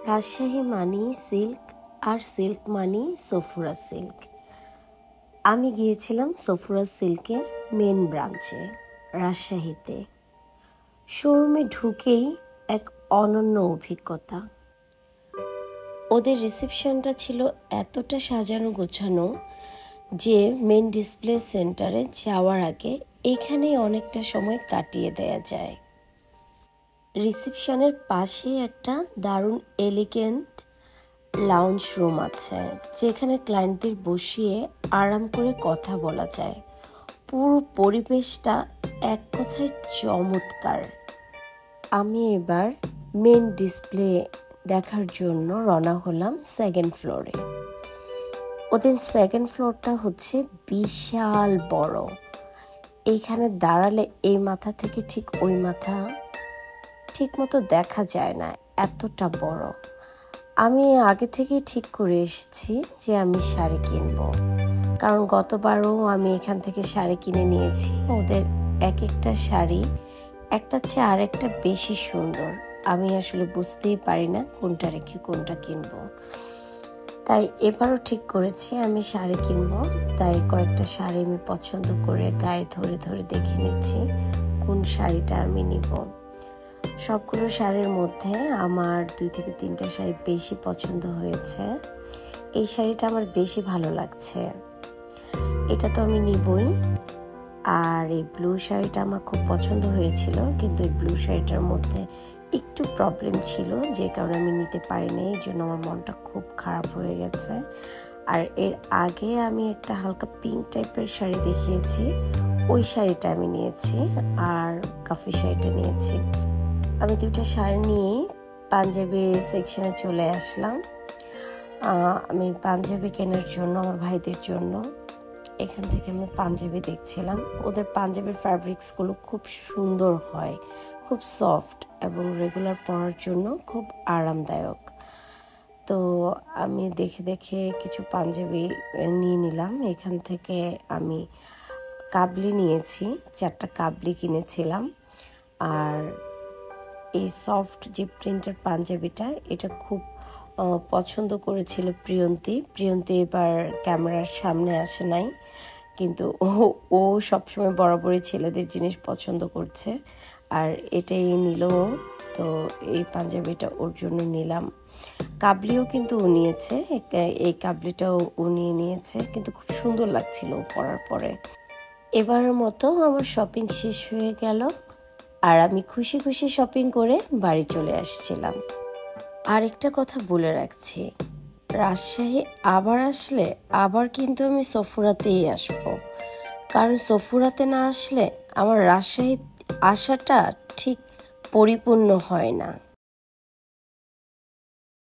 রাজশাহী মানি silk আর silk মানি Safura silk. আমি গিয়েছিলাম সফুরা সিল্কের মেন ব্রাঞ্চে রাজশাহীতে। শোরুমে ঢুকেই এক অনন্য অভিজ্ঞতা। ওদের রিসেপশনটা ছিল এতটা সাজানো গোছানো যে মেন ডিসপ্লে সেন্টারে যাওয়ার আগে এখানেই অনেকটা সময় কাটিয়ে দেয়া যায়। রিসেপশনের পাশে একটা দারুণ এলিগেন্ট লাউঞ্জ রুম আছে, যেখানে ক্লায়েন্টদের বসিয়ে আরাম করে কথা বলা যায়। পুরো পরিবেশটা এক কথায় চমৎকার। আমি এবার মেন ডিসপ্লে দেখার জন্য রওনা হলাম সেকেন্ড ফ্লোরে। ওদের সেকেন্ড ফ্লোরটা হচ্ছে বিশাল বড়। এইখানে দাঁড়ালে এই মাথা থেকে ঠিক ওই মাথা ঠিক মতো দেখা যায় না, এতটা বড়। আমি আগে থেকেই ঠিক করে এসেছি যে আমি শাড়ি কিনবো, কারণ গতবারও আমি এখান থেকে শাড়ি কিনে নিয়েছি। ওদের এক একটা শাড়ি একটা চেয়ে আরেকটা বেশি সুন্দর। আমি আসলে বুঝতেই পারি না কোনটা রেখে কোনটা কিনবো। তাই এবারও ঠিক করেছি আমি শাড়ি কিনবো। তাই কয়েকটা শাড়ি আমি পছন্দ করে গায়ে ধরে ধরে দেখে নিচ্ছি কোন শাড়িটা আমি নিব। সবগুলো শাড়ির মধ্যে আমার 2 থেকে 3টা শাড়ি বেশি পছন্দ হয়েছে। এই শাড়িটা আমার বেশি ভালো লাগছে, এটা তো আমি নিবই। আর এই ব্লু শাড়িটা আমার খুব পছন্দ হয়েছিল, কিন্তু এই ব্লু শাড়িটার মধ্যে একটু প্রবলেম ছিল, যে কারণে আমি নিতে পারিনি। এই জন্য আমার মনটা খুব খারাপ হয়ে গেছে। আর এর আগে আমি একটা হালকা পিঙ্ক টাইপের শাড়ি দেখিয়েছি, ওই শাড়িটা আমি নিয়েছি। আর কাফি শাড়িটা নিয়েছি। আমি 2টা শাড়ি নিয়ে পাঞ্জাবি সেকশনে চলে আসলাম। আমি পাঞ্জাবি কেনার জন্য আমার ভাইদের জন্য এখান থেকে আমি পাঞ্জাবি দেখছিলাম। ওদের পাঞ্জাবির ফ্যাব্রিক্সগুলো খুব সুন্দর হয়, খুব সফট এবং রেগুলার পরার জন্য খুব আরামদায়ক। তো আমি দেখে দেখে কিছু পাঞ্জাবি নিয়ে নিলাম। এখান থেকে আমি কাবলি নিয়েছি, 4টা কাবলি কিনেছিলাম। আর এই সফট যে প্রিন্টের পাঞ্জাবিটা, এটা খুব পছন্দ করেছিল প্রিয়ন্তী এবার ক্যামেরার সামনে আসে নাই, কিন্তু ও সবসময় বরাবরই ছেলেদের জিনিস পছন্দ করছে, আর এটাই নিল। তো এই পাঞ্জাবিটা ওর জন্য নিলাম। কাবলিও কিন্তু ও নিয়েছে, এই কাবলিটাও ও নিয়েছে, কিন্তু খুব সুন্দর লাগছিল ও পরার পরে। এবারের মতো আমার শপিং শেষ হয়ে গেল, আর আমি খুশি খুশি শপিং করে বাড়ি চলে আসছিলাম। আরেকটা কথা বলে রাখছি, রাজশাহী আবার আসলে আবার কিন্তু আমি সফুরাতেই আসবো, কারণ সফুরাতে না আসলে আমার রাজশাহী আসাটা ঠিক পরিপূর্ণ হয় না।